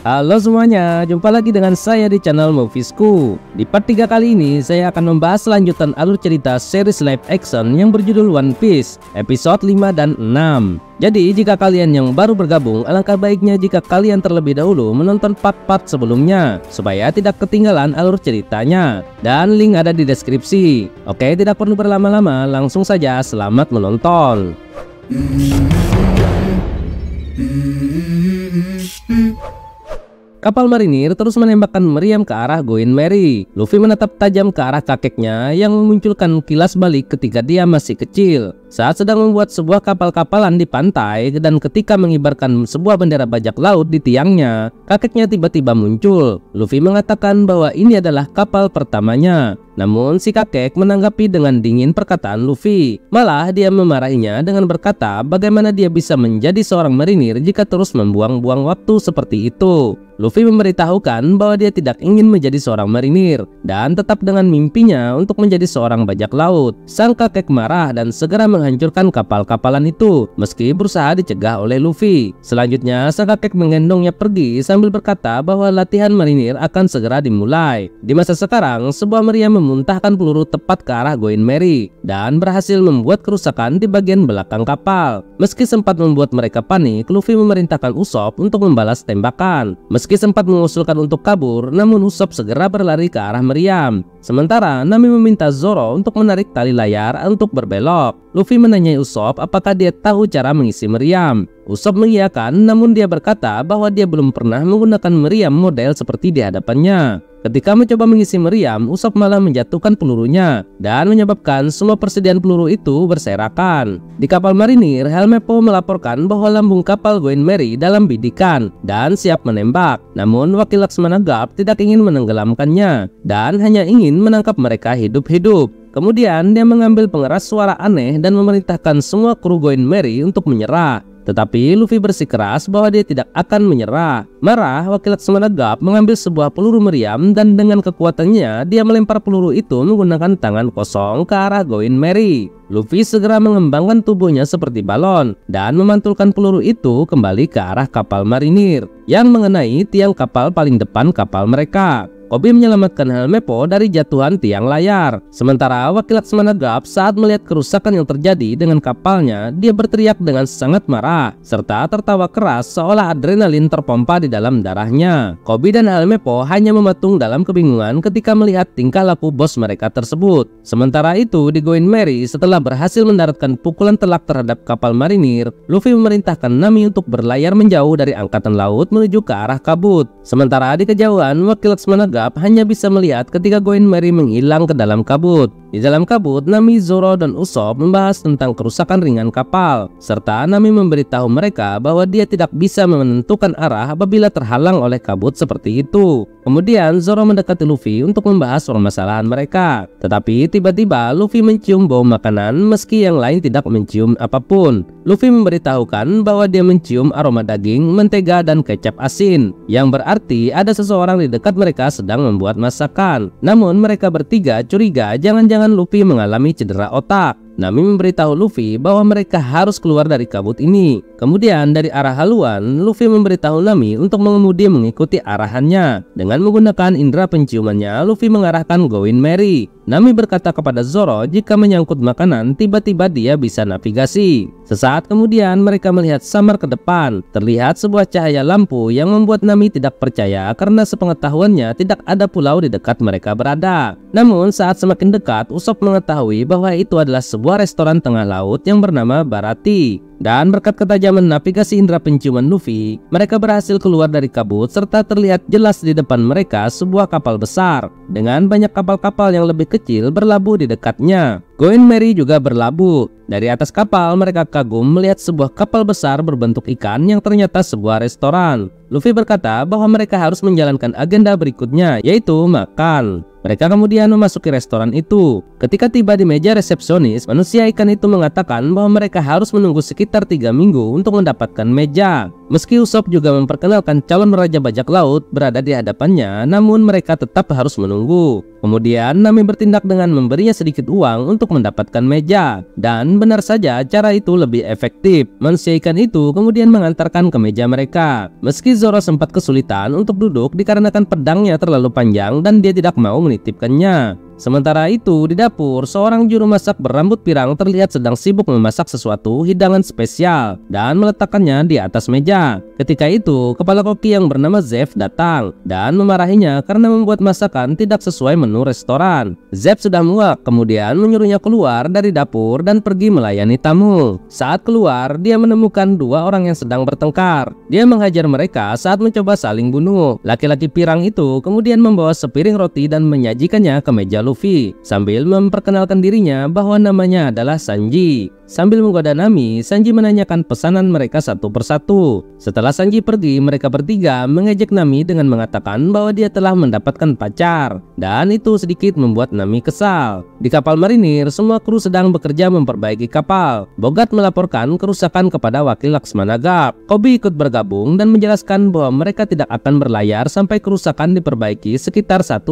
Halo semuanya, jumpa lagi dengan saya di channel Moviesku. Di part 3 kali ini, saya akan membahas lanjutan alur cerita series live action yang berjudul One Piece, episode 5 dan 6. Jadi, jika kalian yang baru bergabung, alangkah baiknya jika kalian terlebih dahulu menonton part-part sebelumnya, supaya tidak ketinggalan alur ceritanya. Dan link ada di deskripsi. Oke, tidak perlu berlama-lama, langsung saja selamat menonton. Kapal marinir terus menembakkan meriam ke arah Going Merry. Luffy menatap tajam ke arah kakeknya yang memunculkan kilas balik ketika dia masih kecil. Saat sedang membuat sebuah kapal-kapalan di pantai dan ketika mengibarkan sebuah bendera bajak laut di tiangnya, kakeknya tiba-tiba muncul. Luffy mengatakan bahwa ini adalah kapal pertamanya. Namun si kakek menanggapi dengan dingin perkataan Luffy. Malah dia memarahinya dengan berkata bagaimana dia bisa menjadi seorang marinir jika terus membuang-buang waktu seperti itu. Luffy memberitahukan bahwa dia tidak ingin menjadi seorang marinir dan tetap dengan mimpinya untuk menjadi seorang bajak laut. Sang kakek marah dan segera menghancurkan kapal-kapalan itu meski berusaha dicegah oleh Luffy. Selanjutnya sang kakek menggendongnya pergi sambil berkata bahwa latihan marinir akan segera dimulai. Di masa sekarang, sebuah meriam memuntahkan peluru tepat ke arah Going Merry dan berhasil membuat kerusakan di bagian belakang kapal. Meski sempat membuat mereka panik, Luffy memerintahkan Usopp untuk membalas tembakan. Meski sempat mengusulkan untuk kabur, namun Usopp segera berlari ke arah meriam. Sementara Nami meminta Zoro untuk menarik tali layar untuk berbelok. Luffy menanyai Usopp apakah dia tahu cara mengisi meriam. Usopp mengiyakan, namun dia berkata bahwa dia belum pernah menggunakan meriam model seperti di hadapannya. Ketika mencoba mengisi meriam, Usopp malah menjatuhkan pelurunya dan menyebabkan semua persediaan peluru itu berserakan. Di kapal marinir, Helmeppo melaporkan bahwa lambung kapal Going Merry dalam bidikan dan siap menembak. Namun wakil Laksmana Garp tidak ingin menenggelamkannya dan hanya ingin menangkap mereka hidup-hidup. Kemudian dia mengambil pengeras suara aneh dan memerintahkan semua kru Going Merry untuk menyerah. Tetapi Luffy bersikeras bahwa dia tidak akan menyerah. Marah, wakil Laksmana Garp mengambil sebuah peluru meriam dan dengan kekuatannya dia melempar peluru itu menggunakan tangan kosong ke arah Going Merry. Luffy segera mengembangkan tubuhnya seperti balon dan memantulkan peluru itu kembali ke arah kapal marinir yang mengenai tiang kapal paling depan kapal mereka. Koby menyelamatkan Helmeppo dari jatuhan tiang layar. Sementara wakil Laksmana Garp saat melihat kerusakan yang terjadi dengan kapalnya, dia berteriak dengan sangat marah serta tertawa keras seolah adrenalin terpompa di dalam darahnya. Koby dan Helmeppo hanya mematung dalam kebingungan ketika melihat tingkah laku bos mereka tersebut. Sementara itu di Going Merry, setelah berhasil mendaratkan pukulan telak terhadap kapal marinir, Luffy memerintahkan Nami untuk berlayar menjauh dari angkatan laut menuju ke arah kabut. Sementara di kejauhan, wakil Laksmana Garp hanya bisa melihat ketika Going Merry menghilang ke dalam kabut. Di dalam kabut, Nami, Zoro, dan Usopp membahas tentang kerusakan ringan kapal, serta Nami memberitahu mereka bahwa dia tidak bisa menentukan arah apabila terhalang oleh kabut seperti itu. Kemudian Zoro mendekati Luffy untuk membahas permasalahan mereka. Tetapi tiba-tiba Luffy mencium bau makanan meski yang lain tidak mencium apapun. Luffy memberitahukan bahwa dia mencium aroma daging, mentega, dan kecap asin, yang berarti ada seseorang di dekat mereka sedang membuat masakan. Namun mereka bertiga curiga jangan-jangan Luffy mengalami cedera otak. Nami memberitahu Luffy bahwa mereka harus keluar dari kabut ini. Kemudian dari arah haluan, Luffy memberitahu Nami untuk mengemudi mengikuti arahannya. Dengan menggunakan indera penciumannya, Luffy mengarahkan Going Merry. Nami berkata kepada Zoro jika menyangkut makanan, tiba-tiba dia bisa navigasi. Sesaat kemudian mereka melihat samar ke depan. Terlihat sebuah cahaya lampu yang membuat Nami tidak percaya karena sepengetahuannya tidak ada pulau di dekat mereka berada. Namun saat semakin dekat, Usopp mengetahui bahwa itu adalah sebuah restoran tengah laut yang bernama Barati. Dan berkat ketajaman navigasi indera penciuman Luffy, mereka berhasil keluar dari kabut serta terlihat jelas di depan mereka sebuah kapal besar dengan banyak kapal-kapal yang lebih kecil berlabuh di dekatnya. Going Merry juga berlabuh. Dari atas kapal mereka kagum melihat sebuah kapal besar berbentuk ikan yang ternyata sebuah restoran. Luffy berkata bahwa mereka harus menjalankan agenda berikutnya, yaitu makan. Mereka kemudian memasuki restoran itu. Ketika tiba di meja resepsionis, manusia ikan itu mengatakan bahwa mereka harus menunggu sekitar 3 minggu untuk mendapatkan meja. Meski Usopp juga memperkenalkan calon raja bajak laut berada di hadapannya, namun mereka tetap harus menunggu. Kemudian Nami bertindak dengan memberinya sedikit uang untuk mendapatkan meja. Dan benar saja cara itu lebih efektif. Manusia ikan itu kemudian mengantarkan ke meja mereka. Meski Zoro sempat kesulitan untuk duduk dikarenakan pedangnya terlalu panjang dan dia tidak mau menitipkannya. Sementara itu, di dapur, seorang juru masak berambut pirang terlihat sedang sibuk memasak sesuatu hidangan spesial dan meletakkannya di atas meja. Ketika itu, kepala koki yang bernama Zeff datang dan memarahinya karena membuat masakan tidak sesuai menu restoran. Zeff sudah muak, kemudian menyuruhnya keluar dari dapur dan pergi melayani tamu. Saat keluar, dia menemukan dua orang yang sedang bertengkar. Dia menghajar mereka saat mencoba saling bunuh. Laki-laki pirang itu kemudian membawa sepiring roti dan menyajikannya ke meja Luffy sambil memperkenalkan dirinya bahwa namanya adalah Sanji. Sambil menggoda Nami, Sanji menanyakan pesanan mereka satu persatu. Setelah Sanji pergi, mereka bertiga mengejek Nami dengan mengatakan bahwa dia telah mendapatkan pacar, dan itu sedikit membuat Nami kesal. Di kapal marinir, semua kru sedang bekerja memperbaiki kapal. Bogat melaporkan kerusakan kepada wakil Laksmana Garp. Koby ikut bergabung dan menjelaskan bahwa mereka tidak akan berlayar sampai kerusakan diperbaiki sekitar 1-2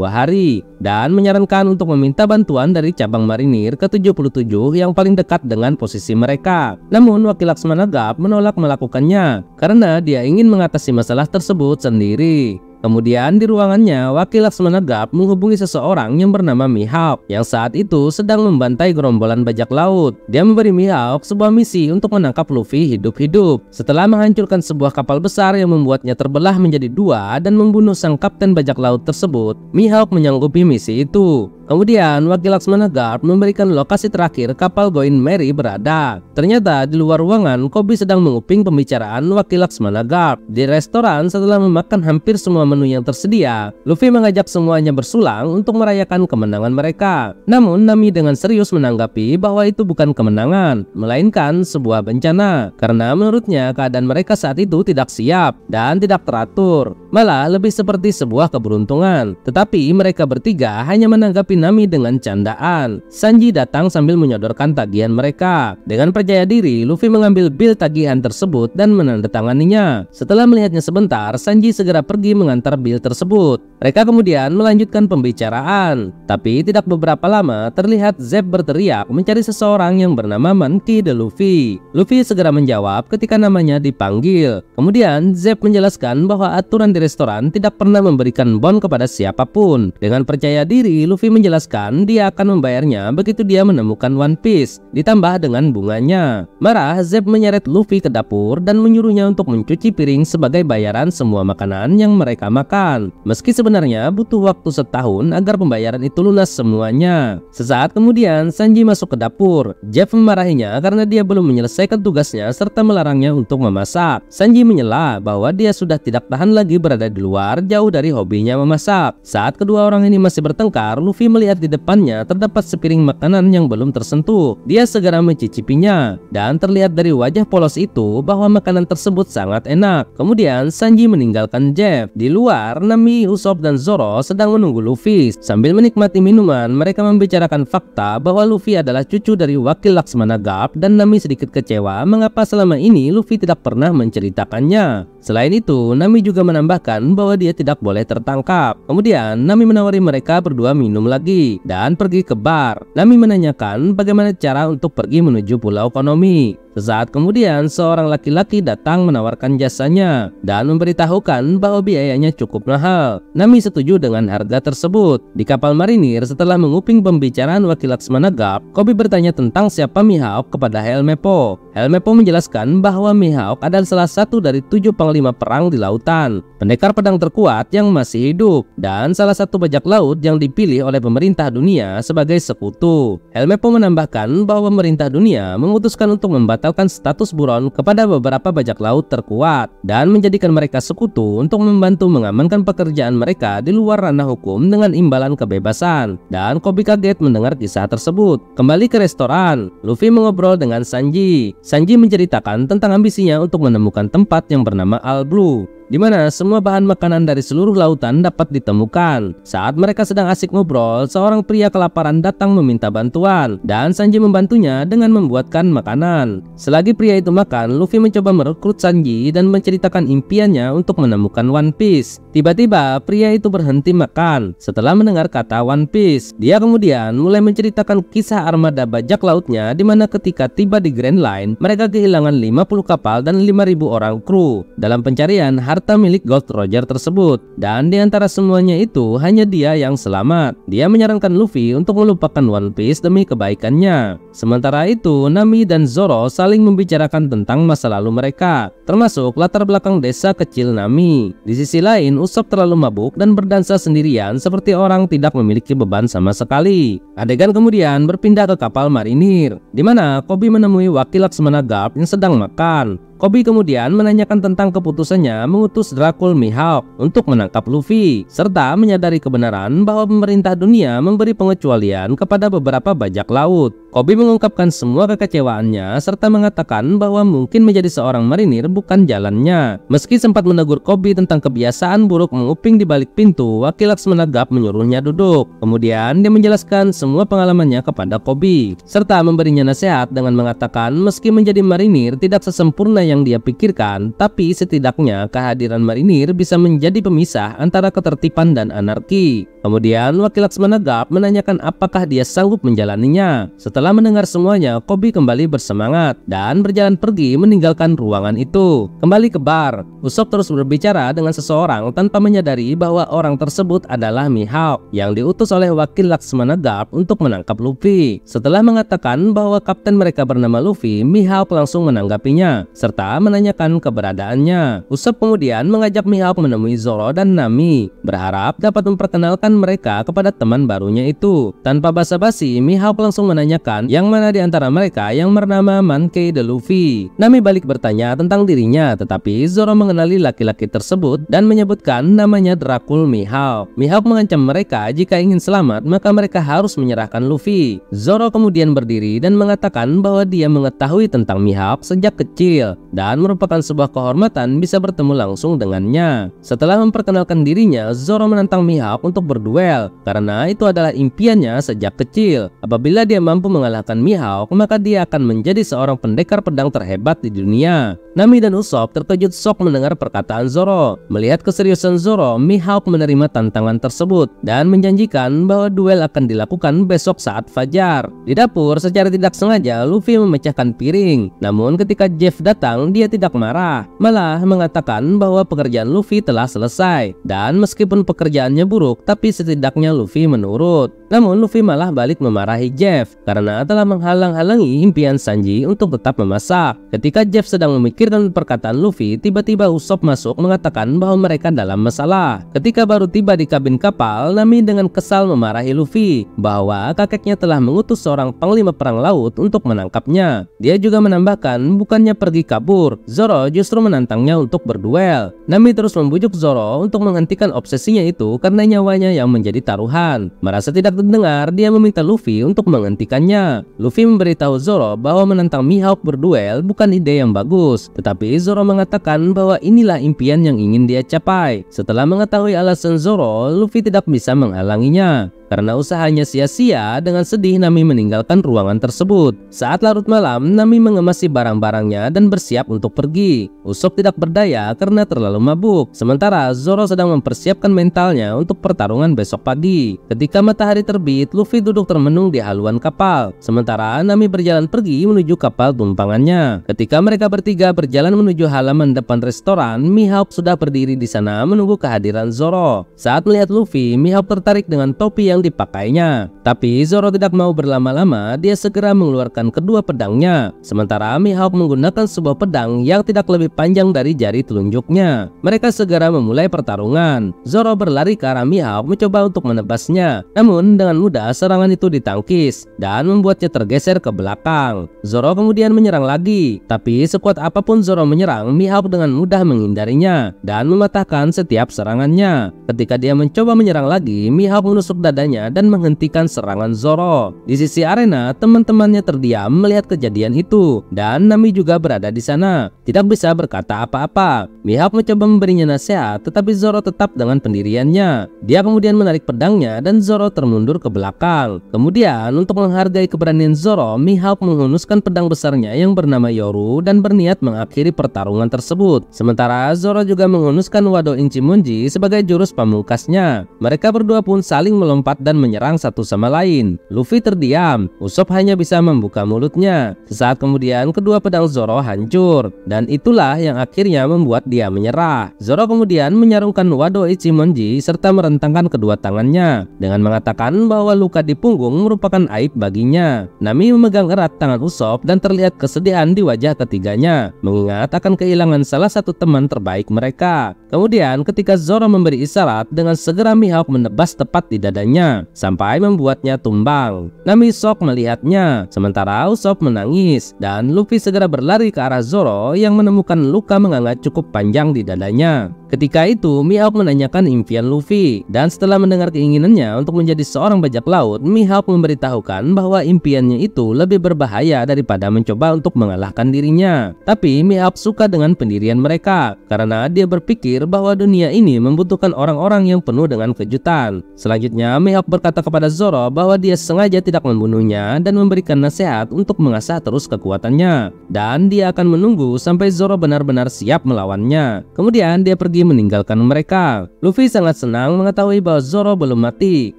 hari, dan menyarankan untuk meminta bantuan dari cabang marinir ke-77 yang paling dekat dengan posisi mereka. Namun wakil Laksmana Garp menolak melakukannya karena dia ingin mengatasi masalah tersebut sendiri. Kemudian di ruangannya, wakil Laksmana Garp menghubungi seseorang yang bernama Mihawk yang saat itu sedang membantai gerombolan bajak laut. Dia memberi Mihawk sebuah misi untuk menangkap Luffy hidup-hidup. Setelah menghancurkan sebuah kapal besar yang membuatnya terbelah menjadi dua dan membunuh sang kapten bajak laut tersebut, Mihawk menyanggupi misi itu. Kemudian wakil Laksmana Garp memberikan lokasi terakhir kapal Going Merry berada. Ternyata di luar ruangan, Koby sedang menguping pembicaraan wakil Laksmana Garp. Di restoran, setelah memakan hampir semua menu yang tersedia, Luffy mengajak semuanya bersulang untuk merayakan kemenangan mereka. Namun Nami dengan serius menanggapi bahwa itu bukan kemenangan, melainkan sebuah bencana, karena menurutnya keadaan mereka saat itu tidak siap dan tidak teratur, malah lebih seperti sebuah keberuntungan. Tetapi mereka bertiga hanya menanggapi Nami dengan candaan. Sanji datang sambil menyodorkan tagihan mereka. Dengan percaya diri, Luffy mengambil bil tagihan tersebut dan menandatanganinya. Setelah melihatnya sebentar, Sanji segera pergi mengantar bil tersebut. Mereka kemudian melanjutkan pembicaraan. Tapi tidak beberapa lama, terlihat Zeff berteriak mencari seseorang yang bernama Monkey D. Luffy. Luffy segera menjawab ketika namanya dipanggil. Kemudian Zeff menjelaskan bahwa aturan di restoran tidak pernah memberikan bon kepada siapapun. Dengan percaya diri, Luffy menjelaskan dia akan membayarnya begitu dia menemukan One Piece, ditambah dengan bunganya. Marah, Zeff menyeret Luffy ke dapur dan menyuruhnya untuk mencuci piring sebagai bayaran semua makanan yang mereka makan. Meski sebenarnya butuh waktu setahun agar pembayaran itu lunas semuanya. Sesaat kemudian, Sanji masuk ke dapur. Zeff memarahinya karena dia belum menyelesaikan tugasnya serta melarangnya untuk memasak. Sanji menyela bahwa dia sudah tidak tahan lagi berada di luar jauh dari hobinya memasak. Saat kedua orang ini masih bertengkar, Luffy melihat di depannya terdapat sepiring makanan yang belum tersentuh. Dia segera mencicipinya dan terlihat dari wajah polos itu bahwa makanan tersebut sangat enak. Kemudian Sanji meninggalkan Zeff. Di luar, Nami, Usopp, dan Zoro sedang menunggu Luffy. Sambil menikmati minuman, mereka membicarakan fakta bahwa Luffy adalah cucu dari wakil Laksmana Garp dan Nami sedikit kecewa mengapa selama ini Luffy tidak pernah menceritakannya. Selain itu, Nami juga menambahkan bahwa dia tidak boleh tertangkap. Kemudian Nami menawari mereka berdua minum lagi dan pergi ke bar. Nami menanyakan bagaimana cara untuk pergi menuju Pulau Konomi. Sesaat kemudian, seorang laki-laki datang menawarkan jasanya dan memberitahukan bahwa biayanya cukup mahal. Nami setuju dengan harga tersebut. Di kapal marinir, setelah menguping pembicaraan wakil Laksmana Garp, Koby bertanya tentang siapa Mihawk kepada Helmeppo. Helmeppo menjelaskan bahwa Mihawk adalah salah satu dari 7 panglima perang di lautan, pendekar pedang terkuat yang masih hidup, dan salah satu bajak laut yang dipilih oleh pemerintah dunia sebagai sekutu. Helmeppo menambahkan bahwa pemerintah dunia memutuskan untuk membatalkan status buron kepada beberapa bajak laut terkuat dan menjadikan mereka sekutu untuk membantu mengamankan pekerjaan mereka di luar ranah hukum dengan imbalan kebebasan. Dan Koby kaget mendengar kisah tersebut. Kembali ke restoran, Luffy mengobrol dengan Sanji. Sanji menceritakan tentang ambisinya untuk menemukan tempat yang bernama All Blue. di mana semua bahan makanan dari seluruh lautan dapat ditemukan. Saat mereka sedang asik ngobrol, seorang pria kelaparan datang meminta bantuan, dan Sanji membantunya dengan membuatkan makanan. Selagi pria itu makan, Luffy mencoba merekrut Sanji dan menceritakan impiannya untuk menemukan One Piece. Tiba-tiba, pria itu berhenti makan. Setelah mendengar kata One Piece, dia kemudian mulai menceritakan kisah armada bajak lautnya, di mana ketika tiba di Grand Line, mereka kehilangan 50 kapal dan 5.000 orang kru dalam pencarian harta milik Gold Roger tersebut. Dan di antara semuanya itu, hanya dia yang selamat. Dia menyarankan Luffy untuk melupakan One Piece demi kebaikannya. Sementara itu, Nami dan Zoro saling membicarakan tentang masa lalu mereka, termasuk latar belakang desa kecil Nami. Di sisi lain, Usopp terlalu mabuk dan berdansa sendirian seperti orang tidak memiliki beban sama sekali. Adegan kemudian berpindah ke kapal marinir, di mana Koby menemui wakil Laksamana Garp yang sedang makan. Koby kemudian menanyakan tentang keputusannya mengutus Dracul Mihawk untuk menangkap Luffy, serta menyadari kebenaran bahwa pemerintah dunia memberi pengecualian kepada beberapa bajak laut. Koby mengungkapkan semua kekecewaannya serta mengatakan bahwa mungkin menjadi seorang marinir bukan jalannya. Meski sempat menegur Koby tentang kebiasaan buruk menguping di balik pintu, wakil Laksamana Garp menyuruhnya duduk. Kemudian dia menjelaskan semua pengalamannya kepada Koby, serta memberinya nasihat dengan mengatakan meski menjadi marinir tidak sesempurna yang dia pikirkan, tapi setidaknya kehadiran marinir bisa menjadi pemisah antara ketertiban dan anarki. Kemudian wakil Laksamana Garp menanyakan apakah dia sanggup menjalaninya. Setelah mendengar semuanya, Koby kembali bersemangat dan berjalan pergi meninggalkan ruangan itu. Kembali ke bar, Usopp terus berbicara dengan seseorang tanpa menyadari bahwa orang tersebut adalah Mihawk yang diutus oleh wakil Laksamana Garp untuk menangkap Luffy. Setelah mengatakan bahwa kapten mereka bernama Luffy, Mihawk langsung menanggapinya serta menanyakan keberadaannya. Usopp kemudian mengajak Mihawk menemui Zoro dan Nami, berharap dapat memperkenalkan mereka kepada teman barunya itu. Tanpa basa-basi, Mihawk langsung menanyakan yang mana di antara mereka yang bernama Monkey D. Luffy. Nami balik bertanya tentang dirinya, tetapi Zoro mengenali laki-laki tersebut dan menyebutkan namanya Dracul Mihawk. Mihawk mengancam mereka jika ingin selamat maka mereka harus menyerahkan Luffy. Zoro kemudian berdiri dan mengatakan bahwa dia mengetahui tentang Mihawk sejak kecil dan merupakan sebuah kehormatan bisa bertemu langsung dengannya. Setelah memperkenalkan dirinya, Zoro menantang Mihawk untuk berduel karena itu adalah impiannya sejak kecil. Apabila dia mampu mengalahkan Mihawk, maka dia akan menjadi seorang pendekar pedang terhebat di dunia. Nami dan Usopp terkejut shock mendengar perkataan Zoro. Melihat keseriusan Zoro, Mihawk menerima tantangan tersebut dan menjanjikan bahwa duel akan dilakukan besok saat fajar. Di dapur, secara tidak sengaja Luffy memecahkan piring. Namun ketika Jeff datang, dia tidak marah, malah mengatakan bahwa pekerjaan Luffy telah selesai. Dan meskipun pekerjaannya buruk, tapi setidaknya Luffy menurut. Namun Luffy malah balik memarahi Jeff karena telah menghalang-halangi impian Sanji untuk tetap memasak. Ketika Jeff sedang memikirkan perkataan Luffy, tiba-tiba Usopp masuk mengatakan bahwa mereka dalam masalah. Ketika baru tiba di kabin kapal, Nami dengan kesal memarahi Luffy bahwa kakeknya telah mengutus seorang panglima perang laut untuk menangkapnya. Dia juga menambahkan bukannya pergi kabur, Zoro justru menantangnya untuk berduel. Nami terus membujuk Zoro untuk menghentikan obsesinya itu karena nyawanya yang menjadi taruhan. Merasa tidak terdengar, dia meminta Luffy untuk menghentikannya. Luffy memberitahu Zoro bahwa menantang Mihawk berduel bukan ide yang bagus, tetapi Zoro mengatakan bahwa inilah impian yang ingin dia capai. Setelah mengetahui alasan Zoro, Luffy tidak bisa menghalanginya. Karena usahanya sia-sia, dengan sedih Nami meninggalkan ruangan tersebut. Saat larut malam, Nami mengemasi barang-barangnya dan bersiap untuk pergi. Usopp tidak berdaya karena terlalu mabuk. Sementara Zoro sedang mempersiapkan mentalnya untuk pertarungan besok pagi. Ketika matahari terbit, Luffy duduk termenung di haluan kapal. Sementara Nami berjalan pergi menuju kapal tumpangannya. Ketika mereka bertiga berjalan menuju halaman depan restoran, Mihawk sudah berdiri di sana menunggu kehadiran Zoro. Saat melihat Luffy, Mihawk tertarik dengan topi yang dipakainya. Tapi Zoro tidak mau berlama-lama, dia segera mengeluarkan kedua pedangnya. Sementara Mihawk menggunakan sebuah pedang yang tidak lebih panjang dari jari telunjuknya. Mereka segera memulai pertarungan. Zoro berlari ke arah Mihawk mencoba untuk menebasnya. Namun dengan mudah serangan itu ditangkis dan membuatnya tergeser ke belakang. Zoro kemudian menyerang lagi, tapi sekuat apapun Zoro menyerang, Mihawk dengan mudah menghindarinya dan mematahkan setiap serangannya. Ketika dia mencoba menyerang lagi, Mihawk menusuk dadanya dan menghentikan serangan Zoro. Di sisi arena, teman-temannya terdiam melihat kejadian itu, dan Nami juga berada di sana, tidak bisa berkata apa-apa. Mihawk mencoba memberinya nasihat, tetapi Zoro tetap dengan pendiriannya. Dia kemudian menarik pedangnya dan Zoro termundur ke belakang. Kemudian untuk menghargai keberanian Zoro, Mihawk menghunuskan pedang besarnya yang bernama Yoru dan berniat mengakhiri pertarungan tersebut. Sementara Zoro juga menghunuskan Wado Ichimonji sebagai jurus pamungkasnya. Mereka berdua pun saling melompat dan menyerang satu sama lain. Luffy terdiam, Usopp hanya bisa membuka mulutnya. Sesaat kemudian kedua pedang Zoro hancur, dan itulah yang akhirnya membuat dia menyerah. Zoro kemudian menyarungkan Wado Ichimonji serta merentangkan kedua tangannya dengan mengatakan bahwa luka di punggung merupakan aib baginya. Nami memegang erat tangan Usopp dan terlihat kesedihan di wajah ketiganya, mengingat akan kehilangan salah satu teman terbaik mereka. Kemudian ketika Zoro memberi isyarat, dengan segera Mihawk menebas tepat di dadanya sampai membuatnya tumbang. Nami shock melihatnya, sementara Usopp menangis dan Luffy segera berlari ke arah Zoro yang menemukan luka menganga cukup panjang di dadanya. Ketika itu Mihawk menanyakan impian Luffy, dan setelah mendengar keinginannya untuk menjadi seorang bajak laut, Mihawk memberitahukan bahwa impiannya itu lebih berbahaya daripada mencoba untuk mengalahkan dirinya. Tapi Mihawk suka dengan pendirian mereka karena dia berpikir bahwa dunia ini membutuhkan orang-orang yang penuh dengan kejutan. Selanjutnya Mihawk berkata kepada Zoro bahwa dia sengaja tidak membunuhnya dan memberikan nasihat untuk mengasah terus kekuatannya, dan dia akan menunggu sampai Zoro benar-benar siap melawannya. Kemudian dia pergi meninggalkan mereka. Luffy sangat senang mengetahui bahwa Zoro belum mati,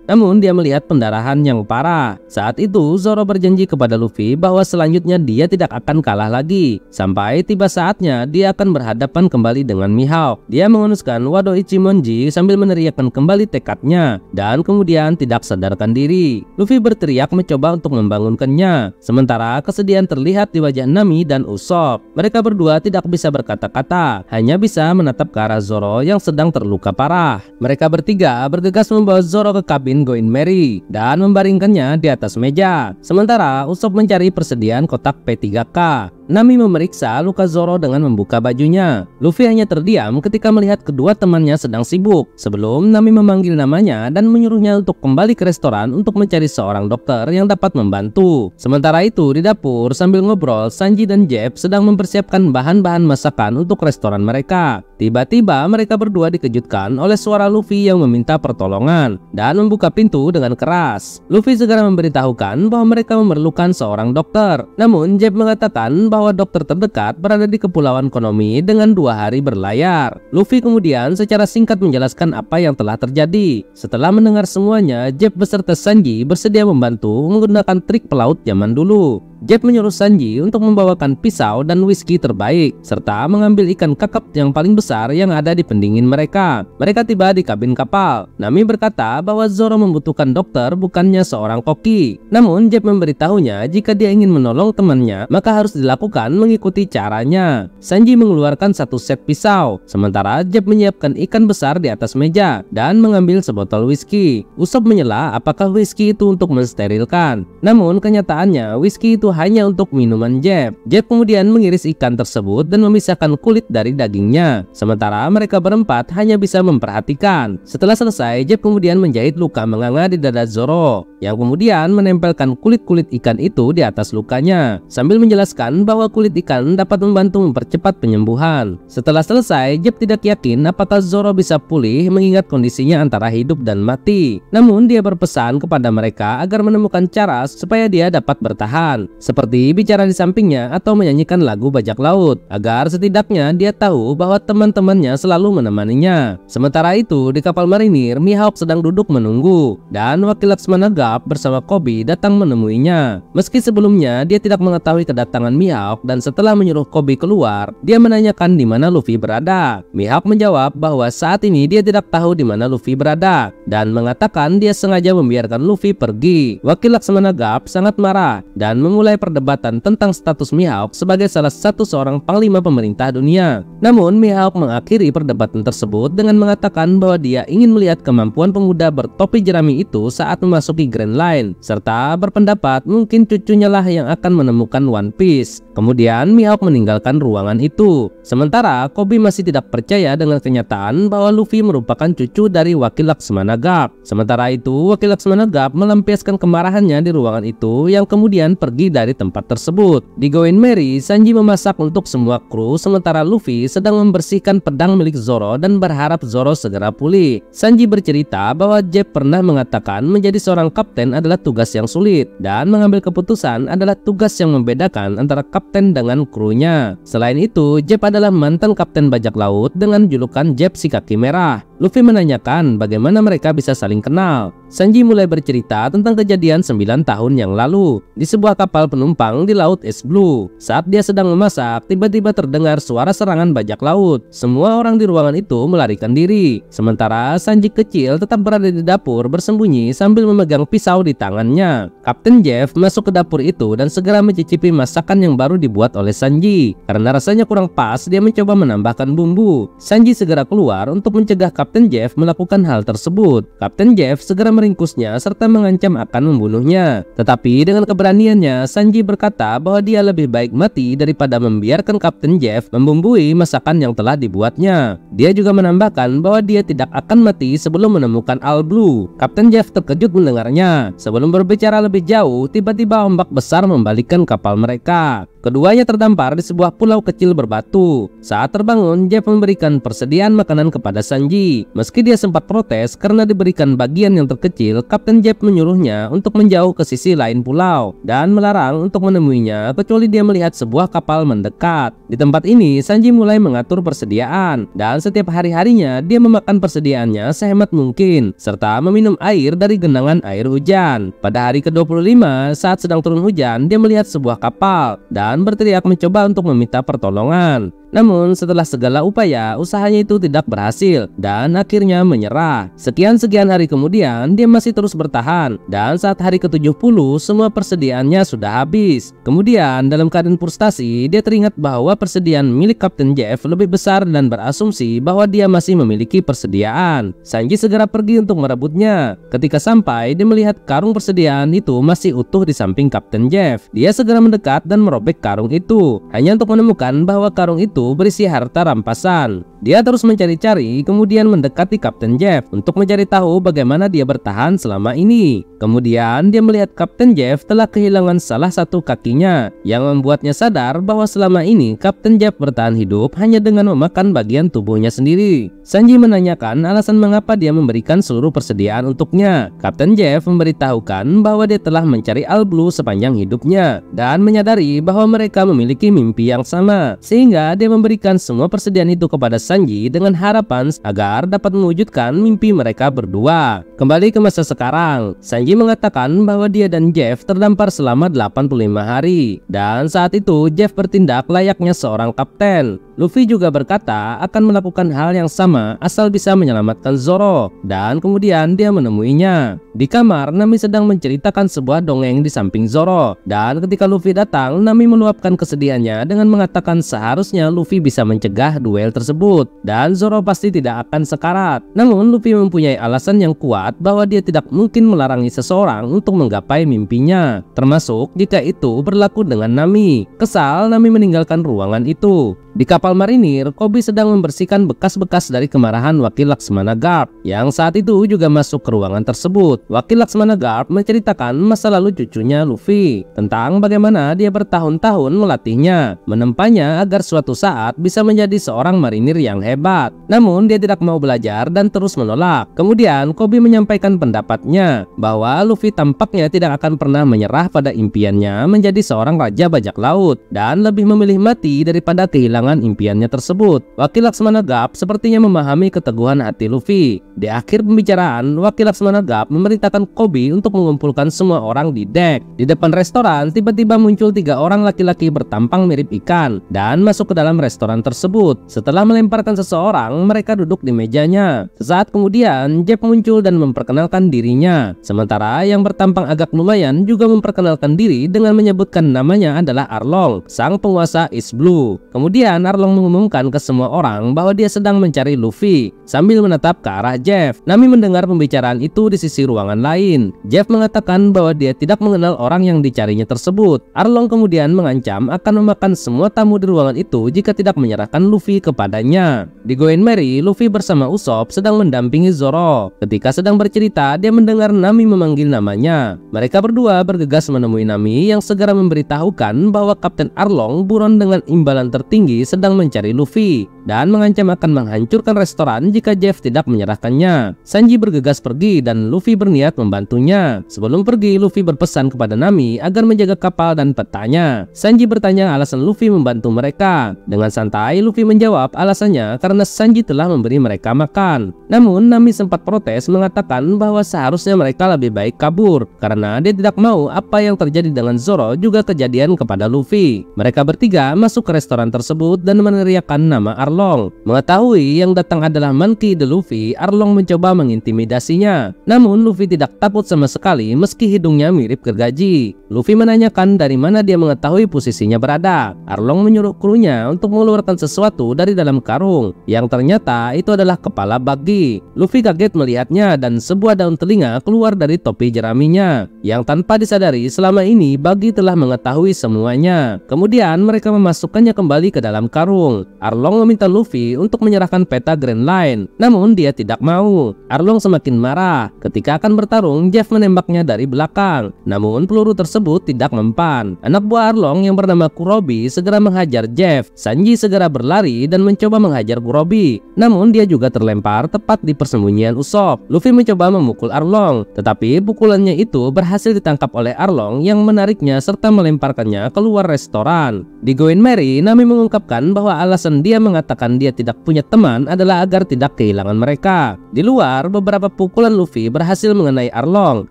namun dia melihat pendarahan yang parah. Saat itu Zoro berjanji kepada Luffy bahwa selanjutnya dia tidak akan kalah lagi sampai tiba saatnya dia akan berhadapan kembali dengan Mihawk. Dia menghunuskan Wado Ichimonji sambil meneriakkan kembali tekadnya dan kemudian tidak sadarkan diri. Luffy berteriak mencoba untuk membangunkannya, sementara kesedihan terlihat di wajah Nami dan Usopp. Mereka berdua tidak bisa berkata-kata, hanya bisa menatap ke arah Zoro yang sedang terluka parah. Mereka bertiga bergegas membawa Zoro ke kabin Going Merry dan membaringkannya di atas meja. Sementara Usopp mencari persediaan kotak P3K. Nami memeriksa luka Zoro dengan membuka bajunya. Luffy hanya terdiam ketika melihat kedua temannya sedang sibuk, sebelum Nami memanggil namanya dan menyuruhnya untuk kembali ke restoran untuk mencari seorang dokter yang dapat membantu. Sementara itu di dapur sambil ngobrol, Sanji dan Jeb sedang mempersiapkan bahan-bahan masakan untuk restoran mereka. Tiba-tiba mereka berdua dikejutkan oleh suara Luffy yang meminta pertolongan dan membuka pintu dengan keras. Luffy segera memberitahukan bahwa mereka memerlukan seorang dokter. Namun Jeb mengatakan bahwa dokter terdekat berada di Kepulauan Konomi dengan 2 hari berlayar. Luffy kemudian secara singkat menjelaskan apa yang telah terjadi. Setelah mendengar semuanya, Jeb beserta Sanji bersedia membantu menggunakan trik pelaut zaman dulu. Jeb menyuruh Sanji untuk membawakan pisau dan whisky terbaik, serta mengambil ikan kakap yang paling besar yang ada di pendingin mereka. Mereka tiba di kabin kapal. Nami berkata bahwa Zoro membutuhkan dokter, bukannya seorang koki. Namun Jeb memberitahunya jika dia ingin menolong temannya, maka harus dilakukan mengikuti caranya. Sanji mengeluarkan 1 set pisau, sementara Jeb menyiapkan ikan besar di atas meja dan mengambil sebotol whisky. Usopp menyela apakah whisky itu untuk mensterilkan. Namun kenyataannya whisky itu hanya untuk minuman Jeb. Jeb kemudian mengiris ikan tersebut dan memisahkan kulit dari dagingnya. Sementara mereka berempat hanya bisa memperhatikan. Setelah selesai, Jeb kemudian menjahit luka menganga di dada Zoro, yang kemudian menempelkan kulit-kulit ikan itu di atas lukanya, sambil menjelaskan bahwa kulit ikan dapat membantu mempercepat penyembuhan. Setelah selesai, Jeb tidak yakin apakah Zoro bisa pulih mengingat kondisinya antara hidup dan mati. Namun dia berpesan kepada mereka agar menemukan cara supaya dia dapat bertahan, seperti bicara di sampingnya atau menyanyikan lagu bajak laut, agar setidaknya dia tahu bahwa teman-temannya selalu menemaninya. Sementara itu di kapal marinir, Mihawk sedang duduk menunggu, dan wakil Laksmana Garp bersama Koby datang menemuinya. Meski sebelumnya dia tidak mengetahui kedatangan Mihawk, dan setelah menyuruh Koby keluar, dia menanyakan di mana Luffy berada. Mihawk menjawab bahwa saat ini dia tidak tahu di mana Luffy berada, dan mengatakan dia sengaja membiarkan Luffy pergi. Wakil Laksmana Garp sangat marah dan memulai memulai perdebatan tentang status Mihawk sebagai salah satu seorang panglima pemerintah dunia. Namun Mihawk mengakhiri perdebatan tersebut dengan mengatakan bahwa dia ingin melihat kemampuan pemuda bertopi jerami itu saat memasuki Grand Line, serta berpendapat mungkin cucunya lah yang akan menemukan One Piece. Kemudian Mihawk meninggalkan ruangan itu. Sementara Koby masih tidak percaya dengan kenyataan bahwa Luffy merupakan cucu dari wakil Laksamana Garp. Sementara itu wakil Laksamana Garp melampiaskan kemarahannya di ruangan itu yang kemudian pergi dari tempat tersebut. Di Going Merry, Sanji memasak untuk semua kru sementara Luffy sedang membersihkan pedang milik Zoro dan berharap Zoro segera pulih. Sanji bercerita bahwa Jeb pernah mengatakan menjadi seorang kapten adalah tugas yang sulit dan mengambil keputusan adalah tugas yang membedakan antara kapten dengan krunya. Selain itu, Jeb adalah mantan kapten bajak laut dengan julukan Jeb si kaki merah. Luffy menanyakan bagaimana mereka bisa saling kenal. Sanji mulai bercerita tentang kejadian 9 tahun yang lalu di sebuah kapal penumpang di Laut Es Blue. Saat dia sedang memasak, tiba-tiba terdengar suara serangan bajak laut. Semua orang di ruangan itu melarikan diri. Sementara Sanji kecil tetap berada di dapur bersembunyi sambil memegang pisau di tangannya. Kapten Jeff masuk ke dapur itu dan segera mencicipi masakan yang baru dibuat oleh Sanji. Karena rasanya kurang pas, dia mencoba menambahkan bumbu. Sanji segera keluar untuk mencegah Kapten Jeff melakukan hal tersebut. Kapten Jeff segera meringkusnya serta mengancam akan membunuhnya. Tetapi dengan keberaniannya, Sanji berkata bahwa dia lebih baik mati daripada membiarkan Kapten Jeff membumbui masakan yang telah dibuatnya. Dia juga menambahkan bahwa dia tidak akan mati sebelum menemukan All Blue. Kapten Jeff terkejut mendengarnya. Sebelum berbicara lebih jauh, tiba-tiba ombak besar membalikkan kapal mereka. Keduanya terdampar di sebuah pulau kecil berbatu. Saat terbangun, Jeff memberikan persediaan makanan kepada Sanji. Meski dia sempat protes karena diberikan bagian yang terkecil, Kapten Jeff menyuruhnya untuk menjauh ke sisi lain pulau dan melarang untuk menemuinya kecuali dia melihat sebuah kapal mendekat. Di tempat ini, Sanji mulai mengatur persediaan dan setiap hari-harinya dia memakan persediaannya sehemat mungkin serta meminum air dari genangan air hujan. Pada hari ke-25, saat sedang turun hujan, dia melihat sebuah kapal dan berteriak mencoba untuk meminta pertolongan. Namun setelah segala upaya, usahanya itu tidak berhasil dan akhirnya menyerah. Sekian-sekian hari kemudian, dia masih terus bertahan dan saat hari ke-70 semua persediaannya sudah habis. Kemudian dalam keadaan frustasi, dia teringat bahwa persediaan milik Kapten Jeff lebih besar dan berasumsi bahwa dia masih memiliki persediaan. Sanji segera pergi untuk merebutnya. Ketika sampai, dia melihat karung persediaan itu masih utuh di samping Kapten Jeff. Dia segera mendekat dan merobek karung itu, hanya untuk menemukan bahwa karung itu berisi harta rampasan. Dia terus mencari-cari, kemudian mendekati Kapten Jeff untuk mencari tahu bagaimana dia bertahan selama ini. Kemudian dia melihat Kapten Jeff telah kehilangan salah satu kakinya, yang membuatnya sadar bahwa selama ini Kapten Jeff bertahan hidup hanya dengan memakan bagian tubuhnya sendiri. Sanji menanyakan alasan mengapa dia memberikan seluruh persediaan untuknya. Kapten Jeff memberitahukan bahwa dia telah mencari All Blue sepanjang hidupnya dan menyadari bahwa mereka memiliki mimpi yang sama, sehingga dia memberikan semua persediaan itu kepada Sanji dengan harapan agar dapat mewujudkan mimpi mereka berdua. Kembali ke masa sekarang, Sanji mengatakan bahwa dia dan Jeff terdampar selama 85 hari dan saat itu Jeff bertindak layaknya seorang kapten. Luffy juga berkata akan melakukan hal yang sama asal bisa menyelamatkan Zoro dan kemudian dia menemuinya. Di kamar, Nami sedang menceritakan sebuah dongeng di samping Zoro dan ketika Luffy datang, Nami meluapkan kesedihannya dengan mengatakan seharusnya Luffy bisa mencegah duel tersebut dan Zoro pasti tidak akan sekarat. Namun Luffy mempunyai alasan yang kuat bahwa dia tidak mungkin melarangi seseorang untuk menggapai mimpinya, termasuk jika itu berlaku dengan Nami. Kesal, Nami meninggalkan ruangan itu. Di kapal marinir, Koby sedang membersihkan bekas-bekas dari kemarahan wakil Laksamana Garp yang saat itu juga masuk ke ruangan tersebut. Wakil Laksamana Garp menceritakan masa lalu cucunya Luffy tentang bagaimana dia bertahun-tahun melatihnya, menempanya agar suatu saat bisa menjadi seorang marinir yang hebat. Namun dia tidak mau belajar dan terus menolak. Kemudian Koby menyampaikan pendapatnya bahwa Luffy tampaknya tidak akan pernah menyerah pada impiannya menjadi seorang raja bajak laut dan lebih memilih mati daripada kehilangan impiannya tersebut. Wakil Laksamana Garp sepertinya memahami keteguhan hati Luffy. Di akhir pembicaraan, Wakil Laksamana Garp memerintahkan Koby untuk mengumpulkan semua orang di dek. Di depan restoran, tiba-tiba muncul 3 orang laki-laki bertampang mirip ikan dan masuk ke dalam dalam restoran tersebut. Setelah melemparkan seseorang, mereka duduk di mejanya. Sesaat kemudian, Jeff muncul dan memperkenalkan dirinya. Sementara yang bertampang agak lumayan juga memperkenalkan diri dengan menyebutkan namanya adalah Arlong, sang penguasa East Blue. Kemudian Arlong mengumumkan ke semua orang bahwa dia sedang mencari Luffy sambil menatap ke arah Jeff. Nami mendengar pembicaraan itu di sisi ruangan lain. Jeff mengatakan bahwa dia tidak mengenal orang yang dicarinya tersebut. Arlong kemudian mengancam akan memakan semua tamu di ruangan itu jika tidak menyerahkan Luffy kepadanya. Di Going Merry, Luffy bersama Usopp sedang mendampingi Zoro. Ketika sedang bercerita, dia mendengar Nami memanggil namanya. Mereka berdua bergegas menemui Nami yang segera memberitahukan bahwa Kapten Arlong buron dengan imbalan tertinggi sedang mencari Luffy dan mengancam akan menghancurkan restoran jika Jeff tidak menyerahkannya. Sanji bergegas pergi dan Luffy berniat membantunya. Sebelum pergi, Luffy berpesan kepada Nami agar menjaga kapal dan petanya. Sanji bertanya alasan Luffy membantu mereka. Dengan santai, Luffy menjawab alasannya karena Sanji telah memberi mereka makan. Namun Nami sempat protes mengatakan bahwa seharusnya mereka lebih baik kabur karena dia tidak mau apa yang terjadi dengan Zoro juga kejadian kepada Luffy. Mereka bertiga masuk ke restoran tersebut dan meneriakkan nama Arlong. Mengetahui yang datang adalah Monkey D. Luffy, Arlong mencoba mengintimidasinya. Namun Luffy tidak takut sama sekali meski hidungnya mirip gergaji. Luffy menanyakan dari mana dia mengetahui posisinya berada. Arlong menyuruh krunya untuk mengeluarkan sesuatu dari dalam karung yang ternyata itu adalah kepala Buggy. Luffy kaget melihatnya dan sebuah daun telinga keluar dari topi jeraminya. Yang tanpa disadari selama ini Buggy telah mengetahui semuanya. Kemudian mereka memasukkannya kembali ke dalam karung. Arlong meminta Luffy untuk menyerahkan peta Grand Line, namun dia tidak mau. Arlong semakin marah. Ketika akan bertarung, Jeff menembaknya dari belakang, namun peluru tersebut tidak mempan. Anak buah Arlong yang bernama Kurobi segera menghajar Jeff. Sanji segera berlari dan mencoba menghajar Kurobi, namun dia juga terlempar tepat di persembunyian Usopp. Luffy mencoba memukul Arlong, tetapi pukulannya itu berhasil ditangkap oleh Arlong yang menariknya serta melemparkannya keluar restoran. Di Going Merry, Nami mengungkapkan bahwa alasan dia mengatakan dia tidak punya teman adalah agar tidak kehilangan mereka. Di luar, beberapa pukulan Luffy berhasil mengenai Arlong,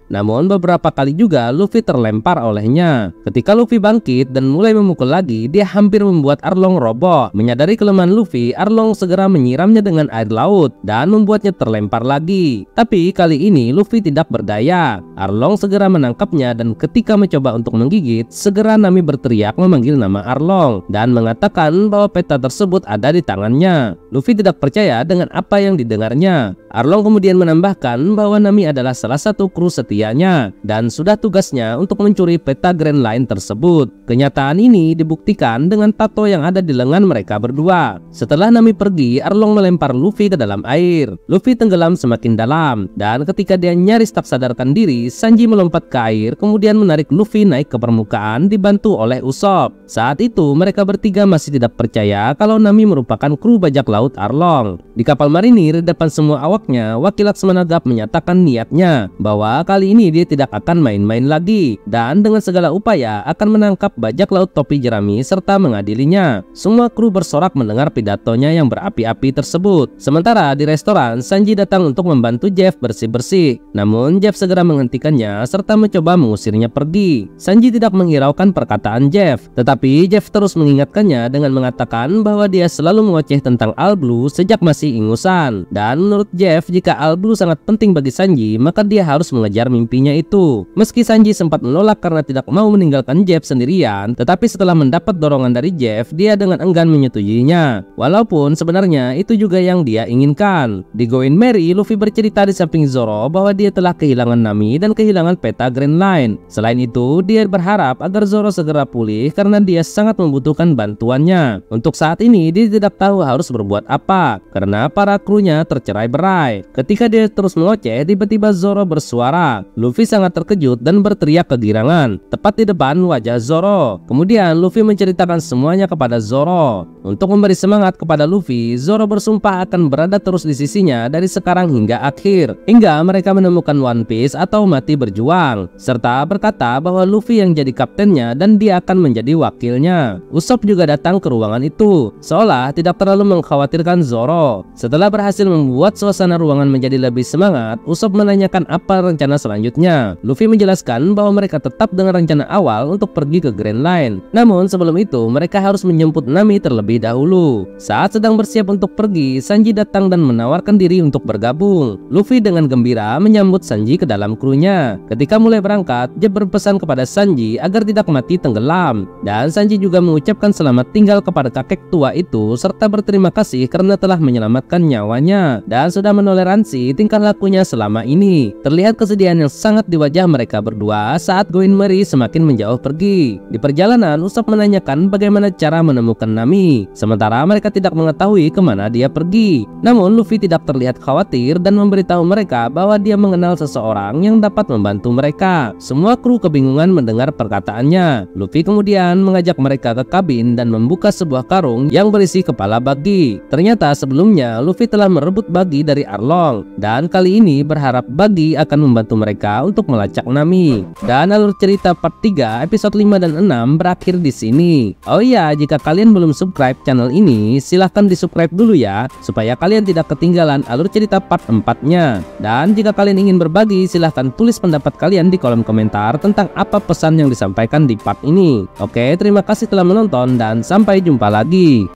namun beberapa kali juga Luffy terlempar olehnya. Ketika Luffy bangkit dan mulai memukul lagi, dia hampir membuat Arlong roboh. Menyadari kelemahan Luffy, Arlong segera menyiramnya dengan air laut dan membuatnya terlempar lagi. Tapi kali ini Luffy tidak berdaya. Arlong segera menangkapnya dan ketika mencoba untuk menggigit, segera Nami berteriak memanggil nama Arlong dan mengatakan bahwa peta tersebut ada di tangannya. Luffy tidak percaya dengan apa yang didengarnya. Arlong kemudian menambahkan bahwa Nami adalah salah satu kru setianya dan sudah tugasnya untuk mencuri peta Grand Line tersebut. Kenyataan ini dibuktikan dengan tato yang ada di lengan mereka berdua. Setelah Nami pergi, Arlong melempar Luffy ke dalam air. Luffy tenggelam semakin dalam dan ketika dia nyaris tak sadarkan diri, Sanji melompat ke air kemudian menarik Luffy naik ke permukaan dibantu oleh Usopp. Saat itu mereka bertiga masih tidak percaya kalau Nami merupakan kru bajak laut Arlong. Di kapal marinir depan semua awaknya, wakil Laksmana Gap menyatakan niatnya bahwa kali ini dia tidak akan main-main lagi dan dengan segala upaya akan menangkap bajak laut topi jerami serta mengadilinya. Semua kru bersorak mendengar pidatonya yang berapi-api tersebut. Sementara di restoran, Sanji datang untuk membantu Jeff bersih-bersih. Namun Jeff segera menghentikannya serta mencoba mengusirnya pergi. Sanji tidak menghiraukan perkataan Jeff, tetapi Jeff terus mengingatkannya dengan mengatakan bahwa dia selalu mengoceh tentang All Blue sejak masih ingusan. Dan menurut Jeff, jika All Blue sangat penting bagi Sanji, maka dia harus mengejar mimpinya itu. Meski Sanji sempat menolak karena tidak mau meninggalkan Jeff sendirian, tetapi setelah mendapat dorongan dari Jeff, dia dengan enggan menyetujuinya. Walaupun sebenarnya itu juga yang dia inginkan. Di Going Merry, Luffy bercerita di samping Zoro bahwa dia telah kehilangan Nami dan kehilangan peta Grand Line. Selain itu, dia berharap agar Zoro segera pulih karena dia sangat membutuhkan bantuannya. Untuk saat ini, dia tidak tahu harus berbuat apa karena para krunya tercerai-berai. Ketika dia terus mengoceh, tiba-tiba Zoro bersuara. Luffy sangat terkejut dan berteriak kegirangan tepat di depan wajah Zoro. Kemudian Luffy menceritakan semuanya kepada Zoro. Untuk memberi semangat kepada Luffy, Zoro bersumpah akan berada terus di sisinya dari sekarang hingga akhir, hingga mereka menemukan One Piece atau mati berjuang, serta berkata bahwa Luffy yang jadi kaptennya dan dia akan menjadi wakilnya. Usopp juga datang ke ruangan itu, seolah tidak terlalu mengkhawatirkan Zoro. Setelah berhasil membuat suasana ruangan menjadi lebih semangat, Usopp menanyakan apa rencana selanjutnya. Luffy menjelaskan bahwa mereka tetap dengan rencana awal untuk pergi ke Grand Line. Namun sebelum itu mereka harus menjemput Nami terlebih dahulu. Saat sedang bersiap untuk pergi, Sanji datang dan menawarkan diri untuk bergabung. Luffy dengan gembira menyambut Sanji ke dalam krunya. Ketika mulai berangkat, dia berpesan kepada Sanji agar tidak mati tenggelam. Dan Sanji juga mengucapkan selamat tinggal kepada kakek tua itu serta berterima kasih karena telah menyelamatkan nyawanya dan sudah menoleransi tingkah lakunya selama ini. Terlihat kesedihan yang sangat di wajah mereka berdua saat Going Merry semakin menjauh pergi. Di perjalanan, Usopp menanyakan bagaimana cara menemukan Nami, sementara mereka tidak mengetahui kemana dia pergi. Namun Luffy tidak terlihat khawatir dan memberitahu mereka bahwa dia mengenal seseorang yang dapat membantu mereka. Semua kru kebingungan mendengar perkataannya. Luffy kemudian mengajak mereka ke kabin dan membuka sebuah karung yang berisi kepala Buggy. Ternyata sebelumnya Luffy telah merebut Buggy dari Arlong dan kali ini berharap Buggy akan membantu mereka untuk melacak Nami. Dan alur cerita part 3 episode 5 dan 6 berakhir di sini. Oh iya, jika kalian belum subscribe channel ini, silahkan di subscribe dulu ya, supaya kalian tidak ketinggalan alur cerita part 4-nya. Dan jika kalian ingin berbagi, silahkan tulis pendapat kalian di kolom komentar tentang apa pesan yang disampaikan di part ini. Oke, terima kasih telah menonton dan sampai jumpa lagi.